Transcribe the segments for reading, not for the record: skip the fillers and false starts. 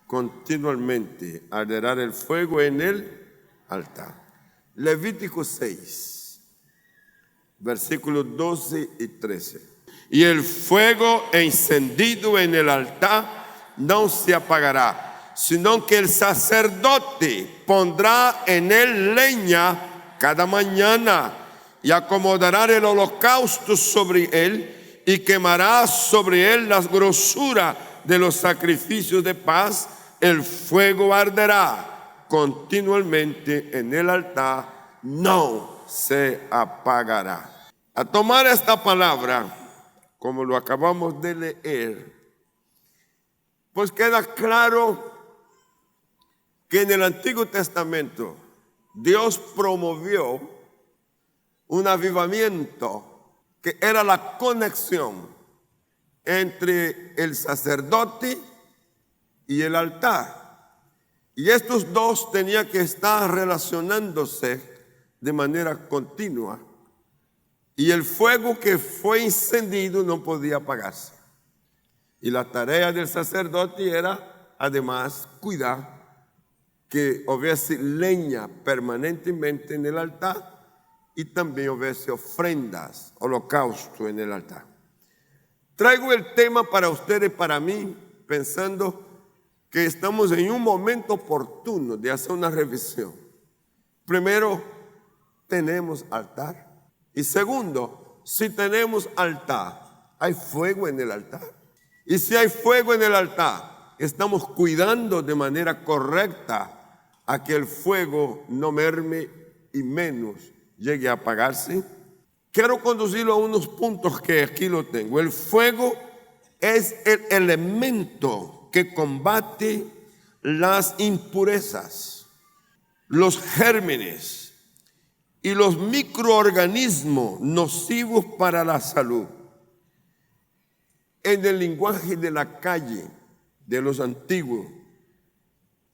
continuamente arderá el fuego en el altar. Levítico 6, versículos 12 y 13. Y el fuego encendido en el altar no se apagará, sino que el sacerdote pondrá en él leña cada mañana y acomodará el holocausto sobre él y quemará sobre él las grosuras de los sacrificios de paz. El fuego arderá continuamente en el altar, no se apagará. A tomar esta palabra, como lo acabamos de leer, pues queda claro que en el Antiguo Testamento Dios promovió un avivamiento que era la conexión entre el sacerdote y el altar. Y estos dos tenían que estar relacionándose de manera continua. Y el fuego que fue encendido no podía apagarse. Y la tarea del sacerdote era, además, cuidar que hubiese leña permanentemente en el altar y también hubiese ofrendas, holocausto en el altar. Traigo el tema para ustedes, para mí, pensando que estamos en un momento oportuno de hacer una revisión. Primero, tenemos altar. Y segundo, si tenemos altar, ¿hay fuego en el altar? Y si hay fuego en el altar, estamos cuidando de manera correcta a que el fuego no merme y menos llegue a apagarse. Quiero conducirlo a unos puntos que aquí lo tengo. El fuego es el elemento que combate las impurezas, los gérmenes y los microorganismos nocivos para la salud. En el lenguaje de la calle de los antiguos,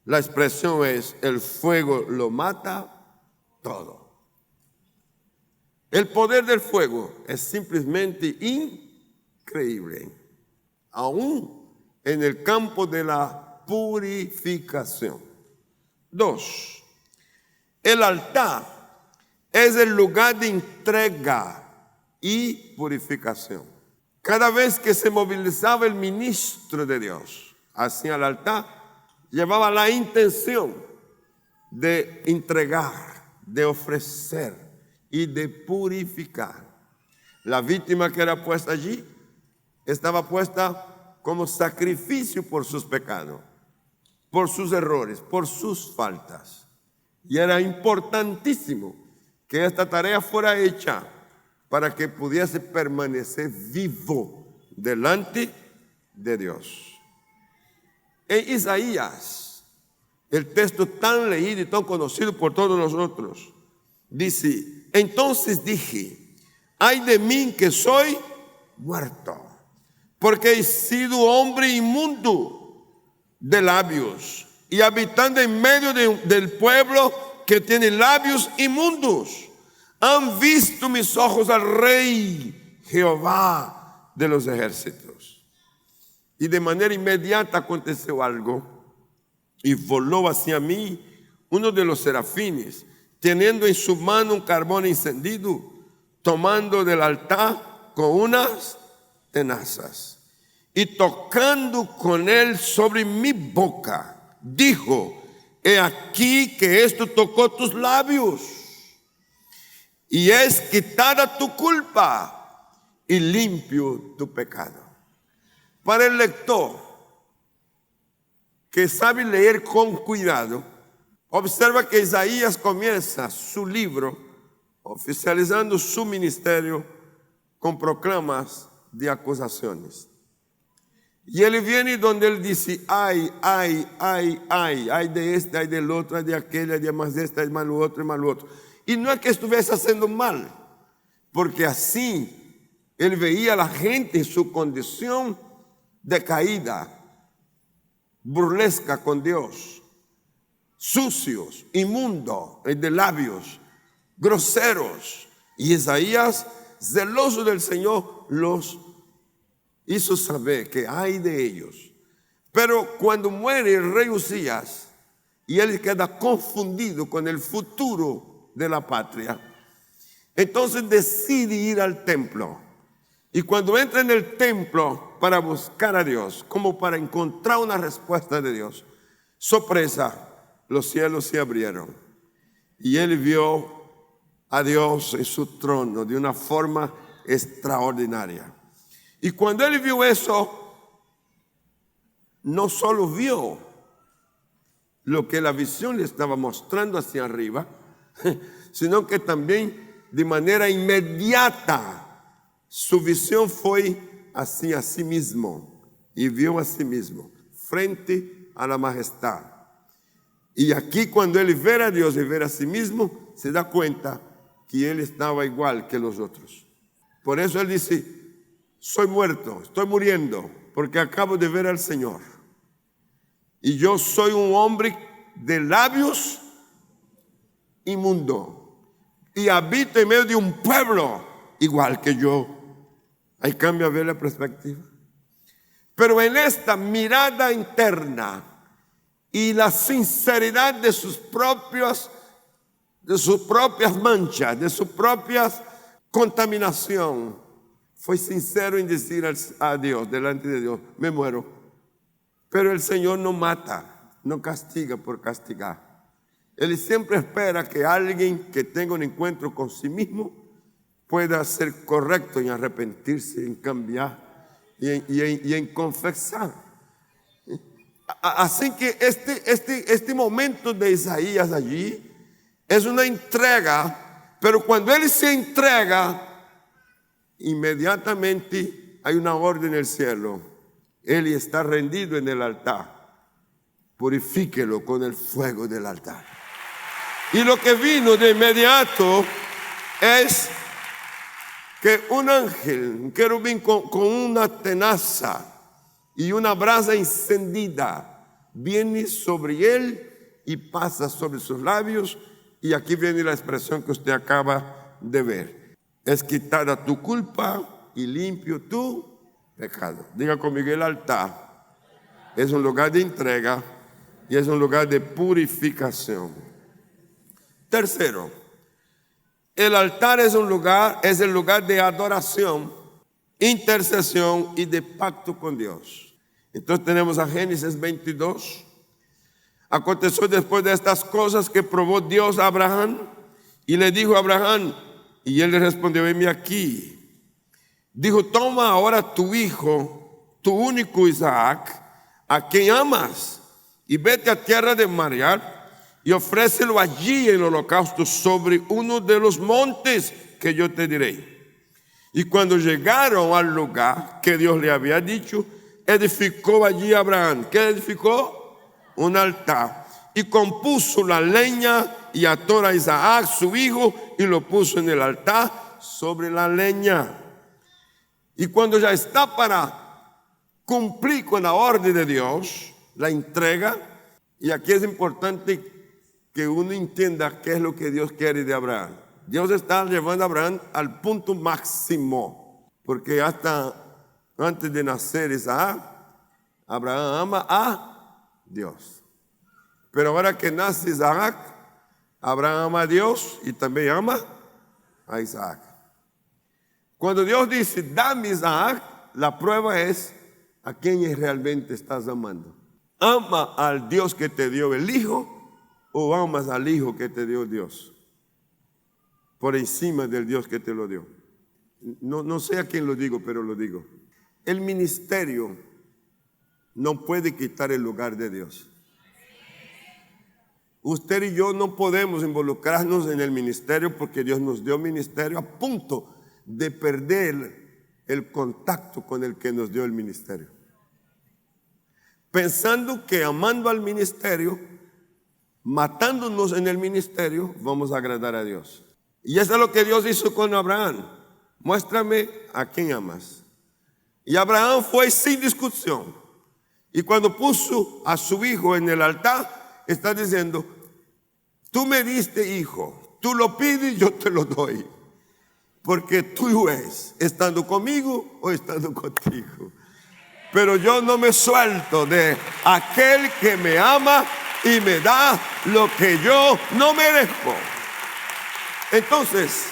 la expresión es: el fuego lo mata todo. El poder del fuego es simplemente increíble, aún en el campo de la purificación. 2. El altar es el lugar de entrega y purificación. Cada vez que se movilizaba el ministro de Dios hacia el altar, llevaba la intención de entregar, de ofrecer y de purificar. La víctima que era puesta allí estaba puesta como sacrificio por sus pecados, por sus errores, por sus faltas. Y era importantísimo que esta tarea fuera hecha para que pudiese permanecer vivo delante de Dios. En Isaías, el texto tan leído y tan conocido por todos nosotros, dice: entonces dije, ay de mí que soy muerto, porque he sido hombre inmundo de labios y habitando en medio del pueblo que tiene labios inmundos. Han visto mis ojos al Rey Jehová de los ejércitos. Y de manera inmediata aconteció algo, y voló hacia mí uno de los serafines, teniendo en su mano un carbón encendido, tomando del altar con unas tenazas, y tocando con él sobre mi boca, dijo: he aquí que esto tocó tus labios, y es quitada tu culpa y limpio tu pecado. Para el lector que sabe leer con cuidado, observa que Isaías comienza su libro oficializando su ministerio con proclamas de acusaciones. Y él viene donde él dice: ay de este, ay del otro, ay de aquel, ay de más de este, ay más lo otro, ay más lo otro. Y no es que estuviese haciendo mal, porque así él veía a la gente en su condición decaída, burlesca con Dios, sucios, inmundos, de labios, groseros. Y Isaías, celoso del Señor, los hizo saber que hay de ellos, Pero cuando muere el rey Usías y él queda confundido con el futuro de la patria, entonces decide ir al templo. Y cuando entra en el templo para buscar a Dios, como para encontrar una respuesta de Dios, sorpresa, los cielos se abrieron. Y él vio a Dios en su trono de una forma extraordinaria. Y cuando él vio eso, no solo vio lo que la visión le estaba mostrando hacia arriba, sino que también de manera inmediata su visión fue hacia sí mismo y vio a sí mismo frente a la majestad. Y aquí cuando él ve a Dios y ve a sí mismo, se da cuenta que él estaba igual que los otros. Por eso él dice, soy muerto, estoy muriendo, porque acabo de ver al Señor. Y yo soy un hombre de labios inmundo y habito en medio de un pueblo igual que yo. Ahí cambia a ver la perspectiva. Pero en esta mirada interna y la sinceridad de sus propias manchas, de su propia contaminación, fue sincero en decir a Dios, delante de Dios, me muero. Pero el Señor no mata, no castiga por castigar. Él siempre espera que alguien que tenga un encuentro con sí mismo pueda ser correcto en arrepentirse, en cambiar y en confesar. Así que este momento de Isaías allí es una entrega, pero cuando él se entrega, inmediatamente hay una orden en el cielo. Él está rendido en el altar. Purifíquelo con el fuego del altar. Y lo que vino de inmediato es que un ángel, un querubín con una tenaza y una brasa encendida, viene sobre él y pasa sobre sus labios. Y aquí viene la expresión que usted acaba de ver. Es quitada tu culpa y limpio tu pecado. Diga conmigo, el altar es un lugar de entrega y es un lugar de purificación. Tercero, el altar es el lugar de adoración, intercesión y de pacto con Dios. Entonces tenemos a Génesis 22. Aconteció después de estas cosas que probó Dios a Abraham y le dijo a Abraham, y él le respondió, venme aquí. Dijo, toma ahora tu hijo, tu único Isaac, a quien amas, y vete a tierra de Moriah y ofrécelo allí en holocausto sobre uno de los montes que yo te diré. Y cuando llegaron al lugar que Dios le había dicho, edificó allí Abraham. ¿Qué edificó? Un altar. Y compuso la leña y ató a Isaac, su hijo, y lo puso en el altar sobre la leña. Y cuando ya está para cumplir con la orden de Dios, la entrega, y aquí es importante que uno entienda qué es lo que Dios quiere de Abraham. Dios está llevando a Abraham al punto máximo, porque hasta antes de nacer Isaac, Abraham ama a Dios. Pero ahora que nace Isaac, Abraham ama a Dios y también ama a Isaac. Cuando Dios dice, dame Isaac, la prueba es a quién realmente estás amando. ¿Ama al Dios que te dio el hijo o amas al hijo que te dio Dios? Por encima del Dios que te lo dio. No sé a quién lo digo, pero lo digo. El ministerio no puede quitar el lugar de Dios. Usted y yo no podemos involucrarnos en el ministerio porque Dios nos dio ministerio a punto de perder el contacto con el que nos dio el ministerio. Pensando que amando al ministerio, matándonos en el ministerio, vamos a agradar a Dios. Y eso es lo que Dios hizo con Abraham. Muéstrame a quién amas. Y Abraham fue sin discusión. Y cuando puso a su hijo en el altar, está diciendo, tú me diste hijo, tú lo pides, yo te lo doy. Porque tú es estando conmigo o estando contigo. pero yo no me suelto de aquel que me ama y me da lo que yo no merezco. Entonces,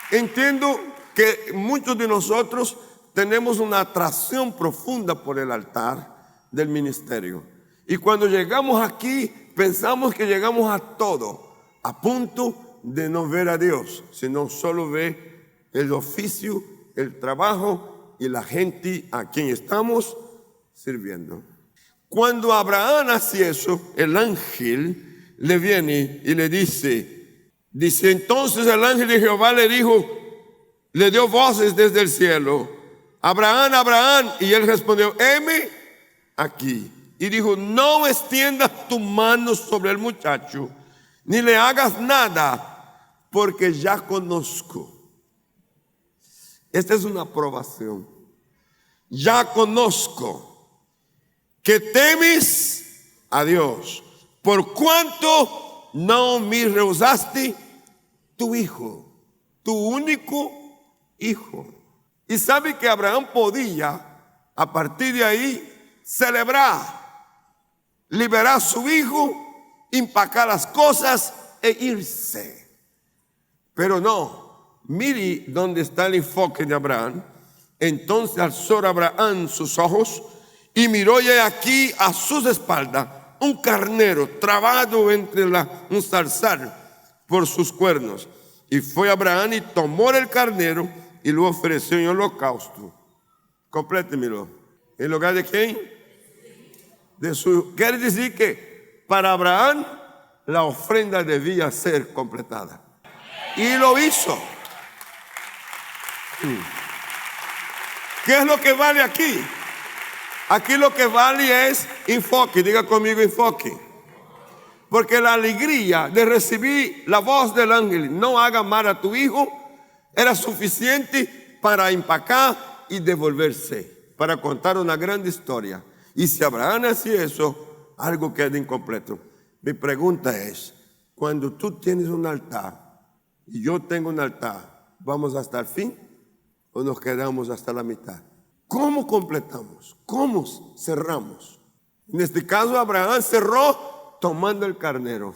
entiendo que muchos de nosotros tenemos una atracción profunda por el altar del ministerio. Y cuando llegamos aquí, pensamos que llegamos a todo, a punto de no ver a Dios, sino solo ver el oficio, el trabajo y la gente a quien estamos sirviendo. Cuando Abraham hace eso, el ángel le viene y le dice, entonces el ángel de Jehová le dijo, le dio voces desde el cielo, Abraham, Abraham, y él respondió, heme aquí. Y dijo, no extiendas tu mano sobre el muchacho, ni le hagas nada, porque ya conozco. Esta es una aprobación. Ya conozco que temes a Dios, por cuanto no me rehusaste tu hijo, tu único hijo. Y sabe que Abraham podía, a partir de ahí, celebrar, liberar a su hijo, empacar las cosas e irse. Pero no, mire dónde está el enfoque de Abraham. Entonces alzó Abraham sus ojos y miró, y aquí a sus espaldas un carnero trabado entre un zarzal por sus cuernos. Y fue Abraham y tomó el carnero y lo ofreció en holocausto. Complétemelo. ¿En lugar de quién? Quiere decir que para Abraham la ofrenda debía ser completada. Y lo hizo. ¿Qué es lo que vale aquí? Aquí lo que vale es enfoque. Diga conmigo enfoque. Porque la alegría de recibir la voz del ángel, no haga mal a tu hijo, era suficiente para empacar y devolverse, para contar una gran historia. Y si Abraham hacía eso, algo queda incompleto. Mi pregunta es, cuando tú tienes un altar y yo tengo un altar, ¿vamos hasta el fin o nos quedamos hasta la mitad? ¿Cómo completamos? ¿Cómo cerramos? En este caso, Abraham cerró tomando el carnero.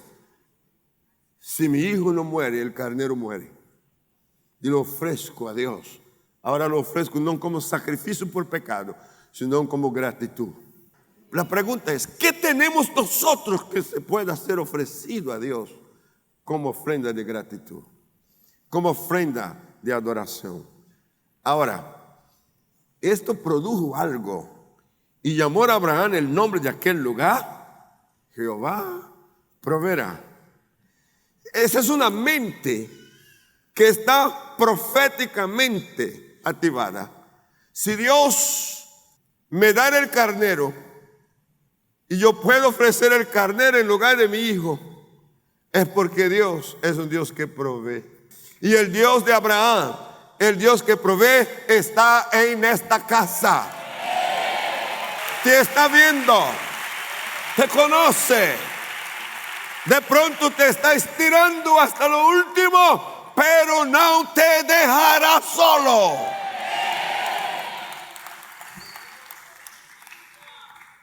Si mi hijo no muere, el carnero muere. Y lo ofrezco a Dios. Ahora lo ofrezco no como sacrificio por pecado, sino como gratitud. La pregunta es, ¿qué tenemos nosotros que se pueda ser ofrecido a Dios como ofrenda de gratitud? Como ofrenda de adoración. Ahora, esto produjo algo y llamó a Abraham el nombre de aquel lugar, Jehová proveerá. Esa es una mente que está proféticamente activada. Si Dios me da el carnero y yo puedo ofrecer el carnero en lugar de mi hijo, es porque Dios es un Dios que provee. Y el Dios de Abraham, el Dios que provee, está en esta casa. Te está viendo, te conoce. De pronto te está estirando hasta lo último, pero no te dejará solo.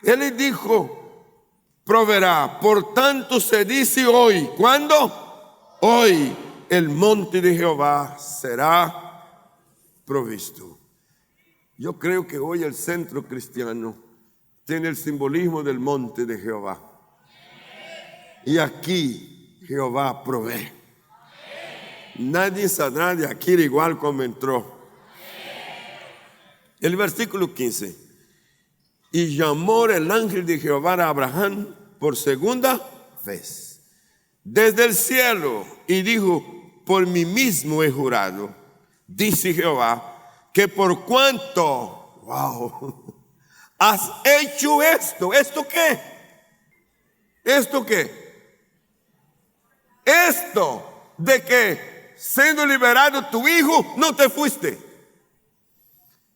Él le dijo, proveerá. Por tanto se dice hoy, ¿cuándo? Hoy el monte de Jehová será provisto. Yo creo que hoy el centro cristiano tiene el simbolismo del monte de Jehová. Y aquí Jehová provee. Nadie saldrá de aquí igual como entró. El versículo 15. Y llamó el ángel de Jehová a Abraham por segunda vez desde el cielo y dijo, por mí mismo he jurado, dice Jehová, que por cuanto, has hecho esto. ¿Esto qué? ¿Esto qué? Esto de que siendo liberado tu hijo, no te fuiste.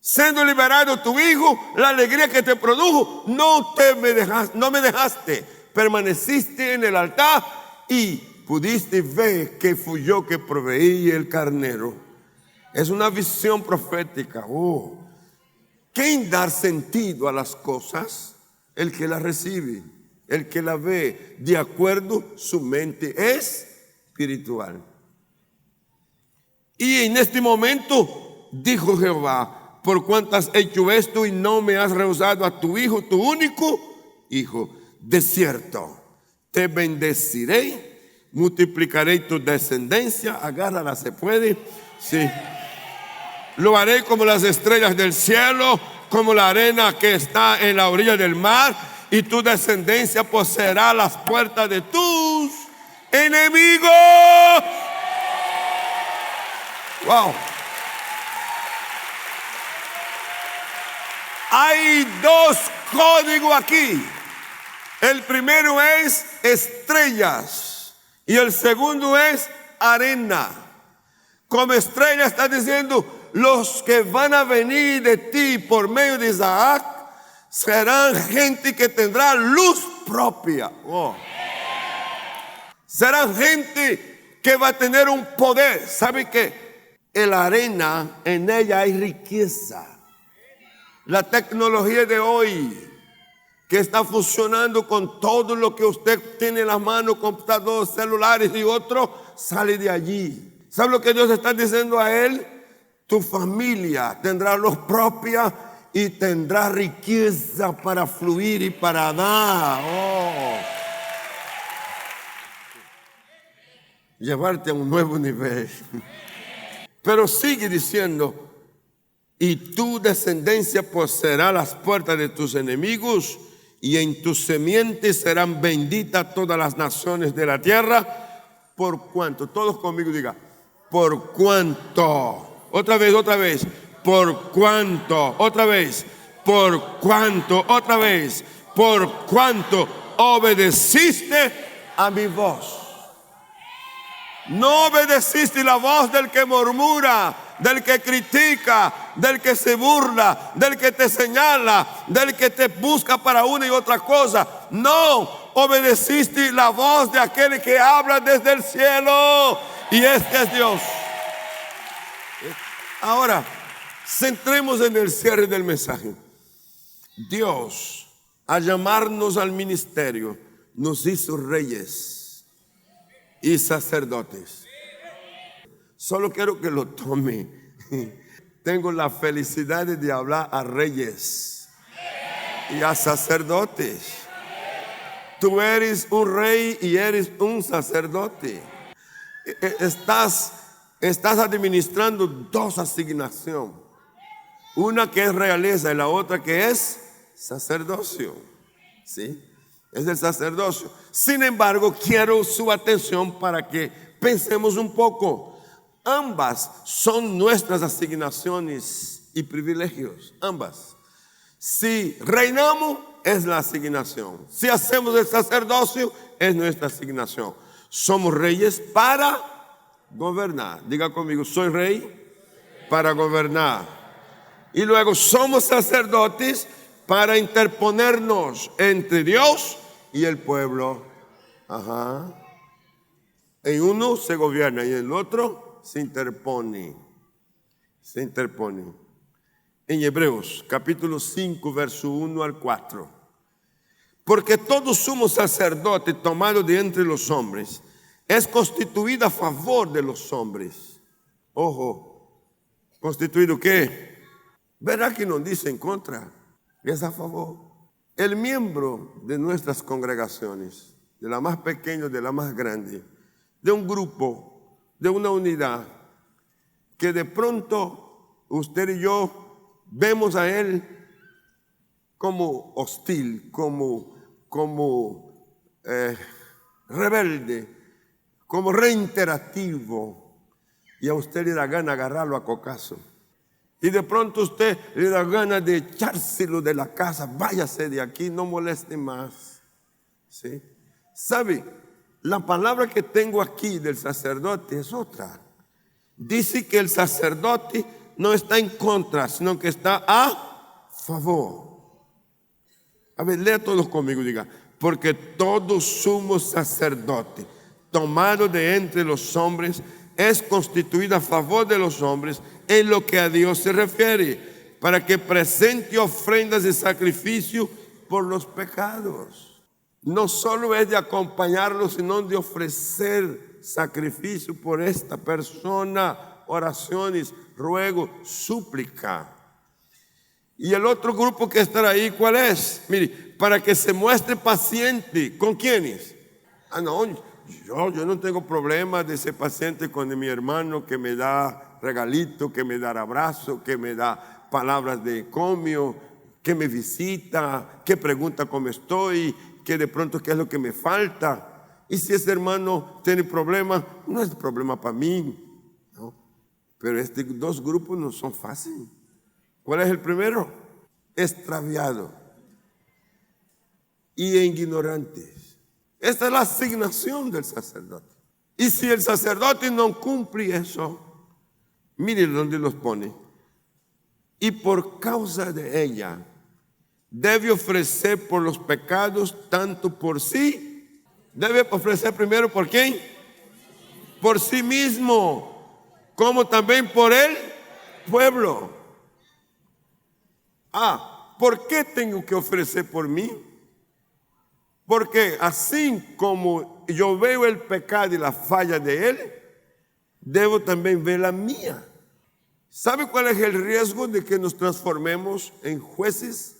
Siendo liberado tu hijo, la alegría que te produjo, no me dejaste. Permaneciste en el altar y pudiste ver que fui yo que proveí el carnero. Es una visión profética. ¿Quién da sentido a las cosas? El que las recibe, el que las ve de acuerdo su mente espiritual. Y en este momento dijo Jehová: por cuanto has hecho esto y no me has rehusado a tu hijo, tu único hijo, de cierto te bendeciré, multiplicaré tu descendencia. Agárrala, se puede, sí. Lo haré como las estrellas del cielo, como la arena que está en la orilla del mar, y tu descendencia poseerá las puertas de tus enemigos. Wow. Hay dos códigos aquí. El primero es estrellas y el segundo es arena. Como estrella está diciendo: los que van a venir de ti por medio de Isaac serán gente que tendrá luz propia. Oh. Serán gente que va a tener un poder. ¿Sabe qué? En la arena, en ella hay riqueza. La tecnología de hoy, que está funcionando con todo lo que usted tiene en las manos, computadores, celulares y otros, sale de allí. ¿Sabe lo que Dios está diciendo a él? Tu familia tendrá luz propia y tendrá riqueza para fluir y para dar. Oh. Llevarte a un nuevo nivel. Pero sigue diciendo: y tu descendencia poseerá las puertas de tus enemigos, y en tus semientes serán benditas todas las naciones de la tierra. Por cuanto, todos conmigo digan: por cuanto. Otra vez, por cuanto, otra vez, por cuanto, otra vez, por cuanto obedeciste a mi voz. No obedeciste la voz del que murmura, del que critica, del que se burla, del que te señala, del que te busca para una y otra cosa. No, obedeciste la voz de aquel que habla desde el cielo, y este es Dios. Ahora, centremos en el cierre del mensaje. Dios, al llamarnos al ministerio, nos hizo reyes y sacerdotes. Solo quiero que lo tome. Tengo la felicidad de hablar a reyes y a sacerdotes. Tú eres un rey y eres un sacerdote. Estás administrando dos asignaciones. Una que es realeza y la otra que es sacerdocio. ¿Sí? Es el sacerdocio. Sin embargo, quiero su atención para que pensemos un poco. Ambas son nuestras asignaciones y privilegios. Ambas. Si reinamos, es la asignación. Si hacemos el sacerdocio, es nuestra asignación. Somos reyes para gobernar. Diga conmigo: soy rey para gobernar. Y luego somos sacerdotes para interponernos entre Dios y el pueblo. Ajá. En uno se gobierna y en el otro se interpone. Se interpone. En Hebreos capítulo 5, verso 1 al 4. Porque todo sumo sacerdote tomado de entre los hombres es constituido a favor de los hombres. Ojo, ¿constituido qué? Verá que no dice en contra, es a favor. El miembro de nuestras congregaciones, de la más pequeña, de la más grande, de un grupo, de una unidad, que de pronto usted y yo vemos a él como hostil, como rebelde, como reiterativo, y a usted le da gana agarrarlo a cocazo. Y de pronto usted le da ganas de echárselo de la casa: váyase de aquí, no moleste más. ¿Sí? ¿Sabe? La palabra que tengo aquí del sacerdote es otra. Dice que el sacerdote no está en contra, sino que está a favor. A ver, lea todos conmigo, diga: porque todo sumo sacerdote tomado de entre los hombres es constituido a favor de los hombres en lo que a Dios se refiere, para que presente ofrendas de sacrificio por los pecados. No solo es de acompañarlo, sino de ofrecer sacrificio por esta persona, oraciones, ruego, súplica. Y el otro grupo que estará ahí, ¿cuál es? Mire, para que se muestre paciente. ¿Con quiénes? No, yo no tengo problema de ser paciente con mi hermano que me da regalito, que me da abrazo, que me da palabras de comio, que me visita, que pregunta cómo estoy, que de pronto qué es lo que me falta. Y si ese hermano tiene problemas, no es problema para mí, ¿no? Pero estos dos grupos no son fáciles. ¿Cuál es el primero? Extraviado y ignorantes. Esta es la asignación del sacerdote. Y si el sacerdote no cumple eso, mire dónde los pone. Y por causa de ella, debe ofrecer por los pecados, tanto por sí. Debe ofrecer primero por quién? Por sí mismo, como también por el pueblo. ¿Por qué tengo que ofrecer por mí? Porque así como yo veo el pecado y la falla de él, debo también ver la mía. ¿Sabe cuál es el riesgo de que nos transformemos en jueces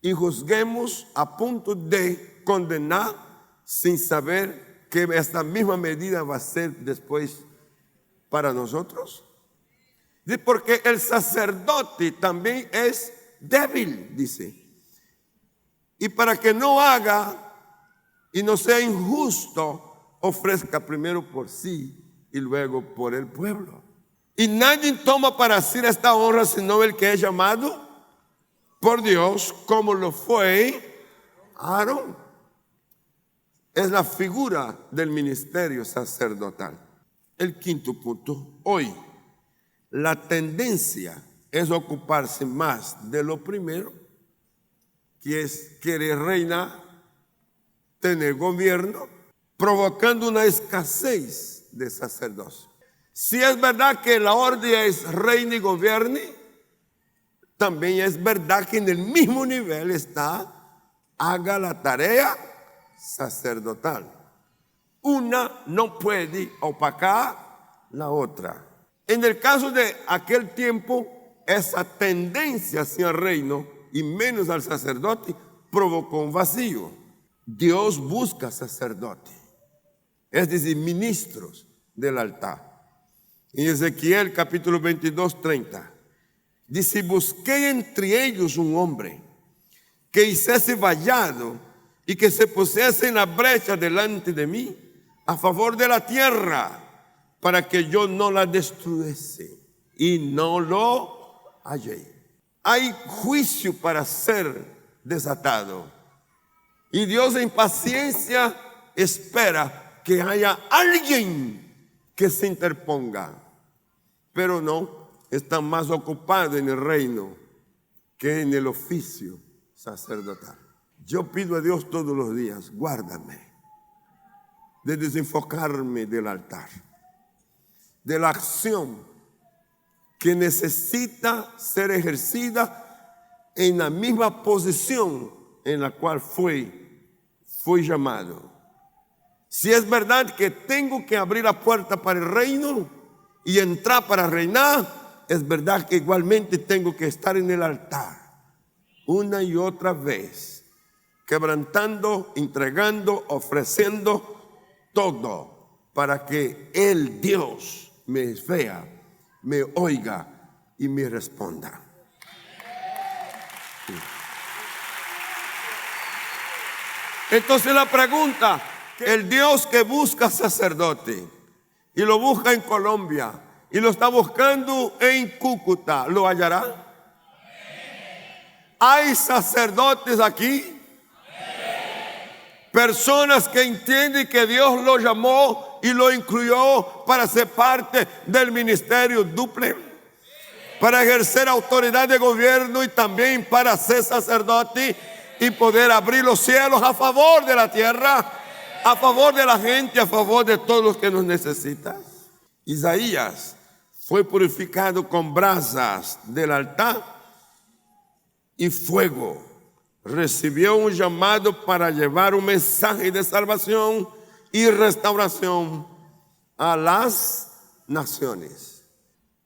y juzguemos a punto de condenar sin saber que esta misma medida va a ser después para nosotros? Porque el sacerdote también es débil, dice. Y para que no haga y no sea injusto, ofrezca primero por sí y luego por el pueblo. Y nadie toma para sí esta honra sino el que es llamado por Dios, como lo fue Aarón. Es la figura del ministerio sacerdotal. El quinto punto, hoy la tendencia es ocuparse más de lo primero, que es querer reinar, tener gobierno, provocando una escasez de sacerdocio. Si es verdad que la orden es reine y gobierne, también es verdad que en el mismo nivel está, haga la tarea sacerdotal. Una no puede opacar la otra. En el caso de aquel tiempo, esa tendencia hacia el reino y menos al sacerdote provocó un vacío. Dios busca sacerdotes, es decir, ministros del altar. En Ezequiel capítulo 22, 30, dice: busqué entre ellos un hombre que hiciese vallado y que se pusiese en la brecha delante de mí a favor de la tierra, para que yo no la destruyese, y no lo hallé. Hay juicio para ser desatado, y Dios en paciencia espera que haya alguien que se interponga, pero no, está más ocupado en el reino que en el oficio sacerdotal. Yo pido a Dios todos los días: guárdame de desenfocarme del altar, de la acción que necesita ser ejercida en la misma posición en la cual fui llamado. Si es verdad que tengo que abrir la puerta para el reino y entrar para reinar, es verdad que igualmente tengo que estar en el altar una y otra vez, quebrantando, entregando, ofreciendo todo, para que el Dios me vea, me oiga y me responda. Entonces la pregunta: el Dios que busca sacerdote y lo busca en Colombia y lo está buscando en Cúcuta, ¿lo hallará? ¿Hay sacerdotes aquí? Personas que entienden que Dios lo llamó y lo incluyó para ser parte del ministerio duple, para ejercer autoridad de gobierno y también para ser sacerdote y poder abrir los cielos a favor de la tierra, a favor de la gente, a favor de todos los que nos necesitan. Isaías fue purificado con brasas del altar y fuego. Recibió un llamado para llevar un mensaje de salvación y restauración a las naciones.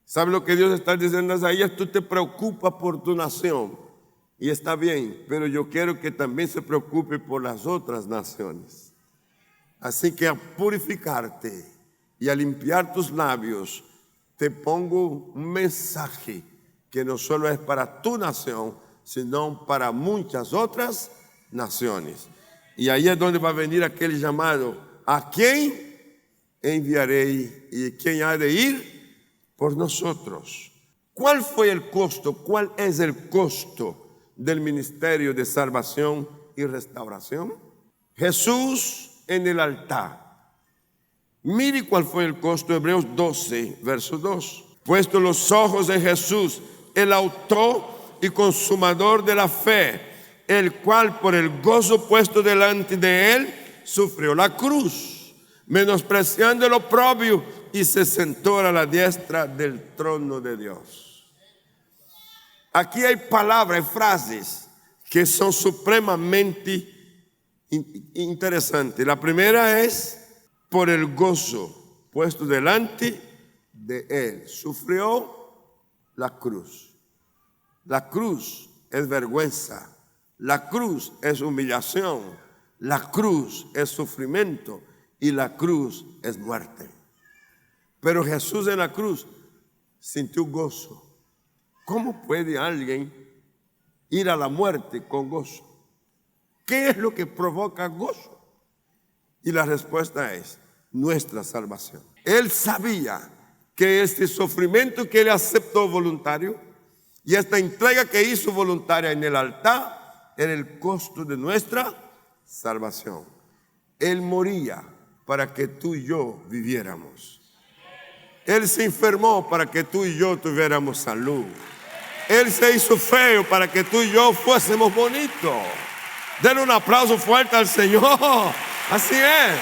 ¿Sabe lo que Dios está diciendo a Isaías? Tú te preocupas por tu nación y está bien, pero yo quiero que también se preocupe por las otras naciones. Así que a purificarte y a limpiar tus labios, te pongo un mensaje que no solo es para tu nación, sino para muchas otras naciones. Y ahí es donde va a venir aquel llamado: ¿a quién enviaré y quién ha de ir por nosotros? ¿Cuál fue el costo? ¿Cuál es el costo del ministerio de salvación y restauración? Jesús en el altar. Mire cuál fue el costo. Hebreos 12, verso 2. Puesto los ojos en Jesús, el autor y consumador de la fe, el cual por el gozo puesto delante de él sufrió la cruz, menospreciando el oprobio, y se sentó a la diestra del trono de Dios. Aquí hay palabras, hay frases que son supremamente interesantes. La primera es: por el gozo puesto delante de él sufrió la cruz. La cruz es vergüenza, la cruz es humillación, la cruz es sufrimiento y la cruz es muerte. Pero Jesús en la cruz sintió gozo. ¿Cómo puede alguien ir a la muerte con gozo? ¿Qué es lo que provoca gozo? Y la respuesta es nuestra salvación. Él sabía que este sufrimiento que él aceptó voluntario y esta entrega que hizo voluntaria en el altar era el costo de nuestra salvación. Él moría para que tú y yo viviéramos. Él se enfermó para que tú y yo tuviéramos salud. Él se hizo feo para que tú y yo fuésemos bonitos. Denle un aplauso fuerte al Señor. Así es.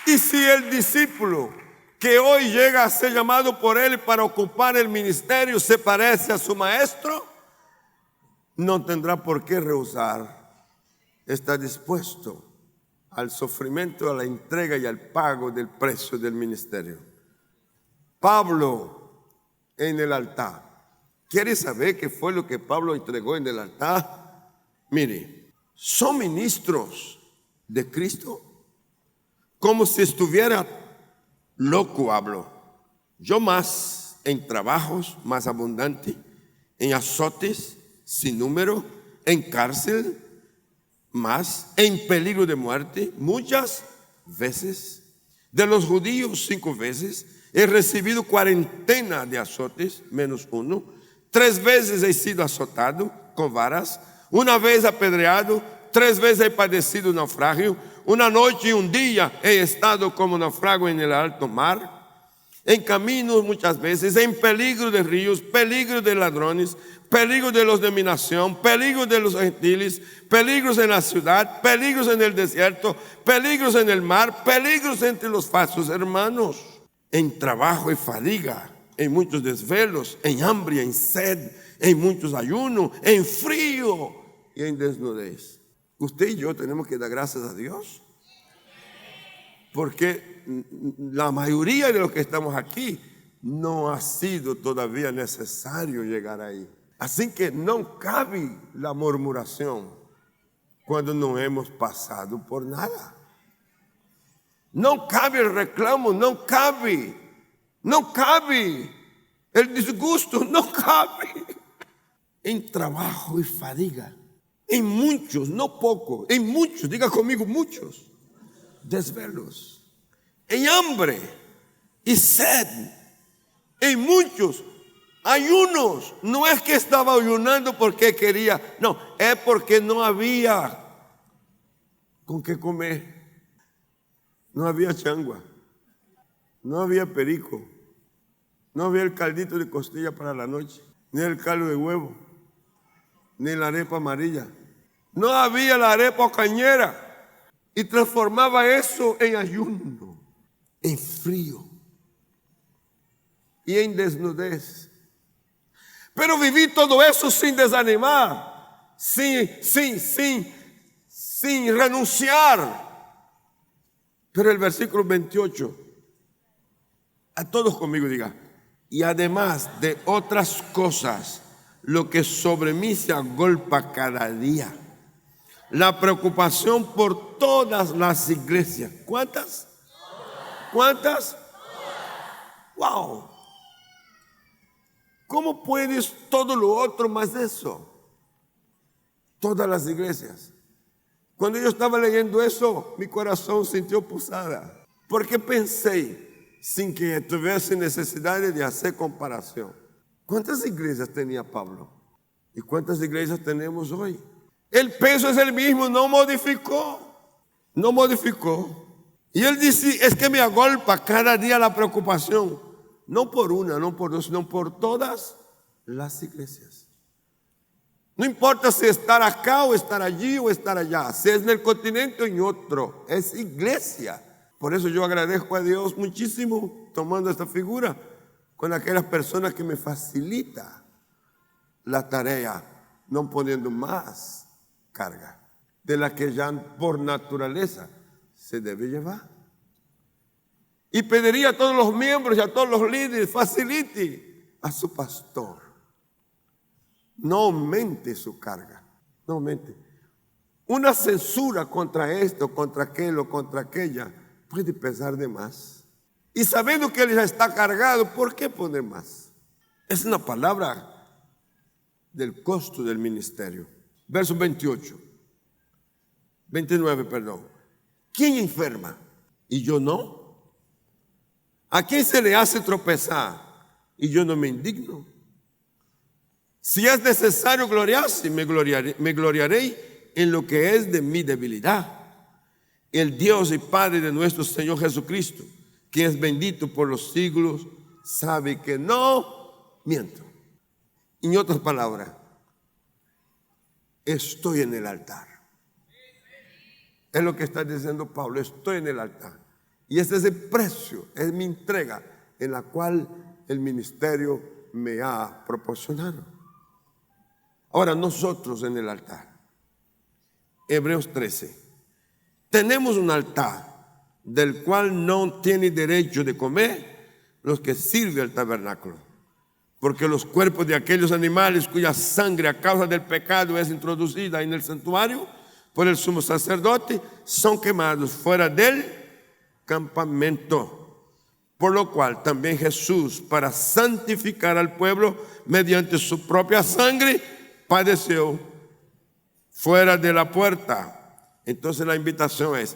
Y si el discípulo que hoy llega a ser llamado por él para ocupar el ministerio se parece a su maestro, no tendrá por qué rehusar. Está dispuesto al sufrimiento, a la entrega y al pago del precio del ministerio. Pablo en el altar. ¿Quiere saber qué fue lo que Pablo entregó en el altar? Mire, son ministros de Cristo. Como si estuviera loco hablo. Yo más en trabajos más abundantes, en azotes sin número, en cárcel más, en peligro de muerte muchas veces. De los judíos 5 veces. He recibido 40 de azotes, menos 1. 3 veces he sido azotado con varas. 1 vez apedreado. 3 veces he padecido naufragio. 1 noche y 1 día he estado como naufrago en el alto mar. En caminos muchas veces, en peligro de ríos, peligro de ladrones, peligro de los de mi nación, peligro de los gentiles, peligros en la ciudad, peligros en el desierto, peligros en el mar, peligros entre los falsos hermanos. En trabajo y fatiga, en muchos desvelos, en hambre y en sed, en muchos ayunos, en frío y en desnudez. Usted y yo tenemos que dar gracias a Dios, porque la mayoría de los que estamos aquí no ha sido todavía necesario llegar ahí. Así que no cabe la murmuración cuando no hemos pasado por nada. No cabe el reclamo, no cabe el disgusto, no cabe. En trabajo y fatiga, en muchos, no poco, en muchos, diga conmigo muchos, desvelos, en hambre y sed, en muchos ayunos. No es que estaba ayunando porque quería, no, es porque no había con qué comer. No había changua, no había perico, no había el caldito de costilla para la noche, ni el caldo de huevo, ni la arepa amarilla. No había la arepa cañera. Y transformaba eso en ayuno, en frío, y en desnudez. Pero viví todo eso sin desanimar, sin renunciar. Pero el versículo 28, a todos conmigo diga, y además de otras cosas, lo que sobre mí se agolpa cada día, la preocupación por todas las iglesias. ¿Cuántas? ¿Cuántas? ¡Wow! ¿Cómo puedes todo lo otro más eso? Todas las iglesias. Cuando yo estaba leyendo eso, mi corazón sintió posada. Porque pensé, sin que tuviese necesidad de hacer comparación, ¿cuántas iglesias tenía Pablo? ¿Y cuántas iglesias tenemos hoy? El peso es el mismo, no modificó. No modificó. Y él dice, es que me agolpa cada día la preocupación. No por una, no por dos, sino por todas las iglesias. No importa si estar acá o estar allí o estar allá, si es en el continente o en otro, es iglesia. Por eso yo agradezco a Dios muchísimo tomando esta figura con aquellas personas que me facilita la tarea, no poniendo más carga de la que ya por naturaleza se debe llevar. Y pediría a todos los miembros y a todos los líderes, facilite a su pastor. No aumente su carga, no aumente. Una censura contra esto, contra aquello, contra aquella, puede pesar de más. Y sabiendo que él ya está cargado, ¿por qué poner más? Es una palabra del costo del ministerio. Verso 29, perdón. ¿Quién enferma? ¿Y yo no? ¿A quién se le hace tropezar? Y yo no me indigno. Si es necesario gloriarse, me gloriaré en lo que es de mi debilidad. El Dios y Padre de nuestro Señor Jesucristo, quien es bendito por los siglos, sabe que no miento. En otras palabras, estoy en el altar. Es lo que está diciendo Pablo, estoy en el altar. Y ese es el precio, es mi entrega en la cual el ministerio me ha proporcionado. Ahora nosotros en el altar, Hebreos 13, tenemos un altar del cual no tiene derecho de comer los que sirven al tabernáculo, porque los cuerpos de aquellos animales cuya sangre a causa del pecado es introducida en el santuario por el sumo sacerdote son quemados fuera del campamento. Por lo cual también Jesús, para santificar al pueblo mediante su propia sangre, padeció fuera de la puerta. Entonces la invitación es,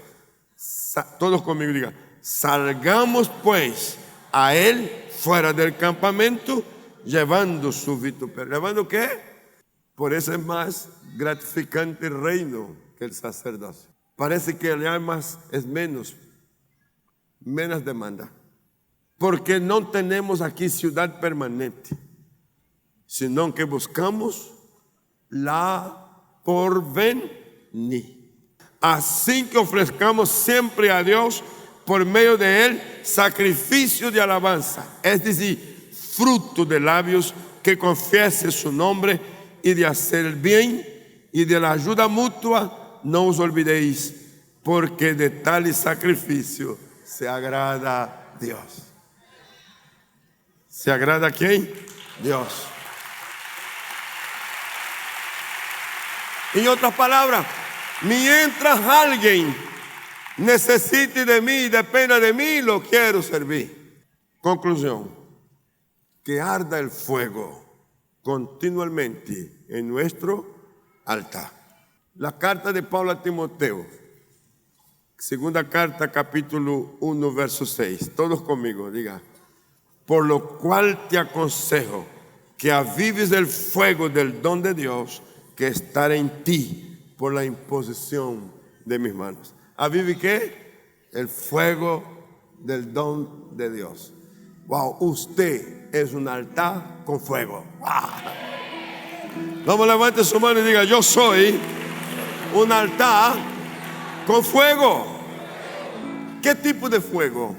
todos conmigo digan, salgamos pues a él fuera del campamento, llevando su vituperio. ¿Llevando qué? Por eso es más gratificante el reino que el sacerdocio. Parece que el almas es menos demanda. Porque no tenemos aquí ciudad permanente, sino que buscamos la porvenir. Así que ofrezcamos siempre a Dios por medio de él sacrificio de alabanza, es decir, fruto de labios que confiese su nombre, y de hacer el bien y de la ayuda mutua no os olvidéis, porque de tal sacrificio se agrada Dios. ¿Se agrada a quién? Dios. En otras palabras, mientras alguien necesite de mí y dependa de mí, lo quiero servir. Conclusión: que arda el fuego continuamente en nuestro altar. La carta de Pablo a Timoteo, segunda carta, capítulo 1, verso 6. Todos conmigo, diga. Por lo cual te aconsejo que avives el fuego del don de Dios que estará en ti por la imposición de mis manos. ¿Avive qué? El fuego del don de Dios. Wow, usted es un altar con fuego. Wow. Vamos, levante su mano y diga, yo soy un altar con fuego. ¿Qué tipo de fuego?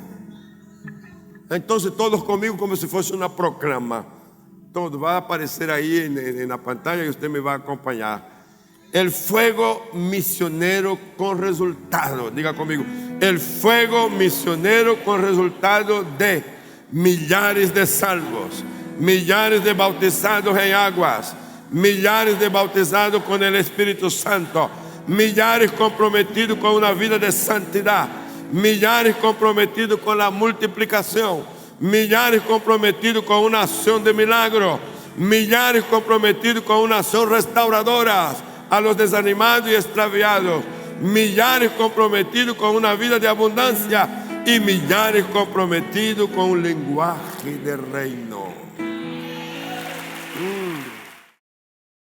Entonces todos conmigo como si fuese una proclama. Todo va a aparecer ahí en la pantalla y usted me va a acompañar. El fuego misionero con resultado. Diga conmigo. El fuego misionero con resultado de millares de salvos, millares de bautizados en aguas, millares de bautizados con el Espíritu Santo, millares comprometidos con una vida de santidad, millares comprometidos con la multiplicación, millares comprometidos con una acción de milagro, millares comprometidos con una acción restauradora a los desanimados y extraviados, millares comprometidos con una vida de abundancia y millares comprometidos con un lenguaje de reino.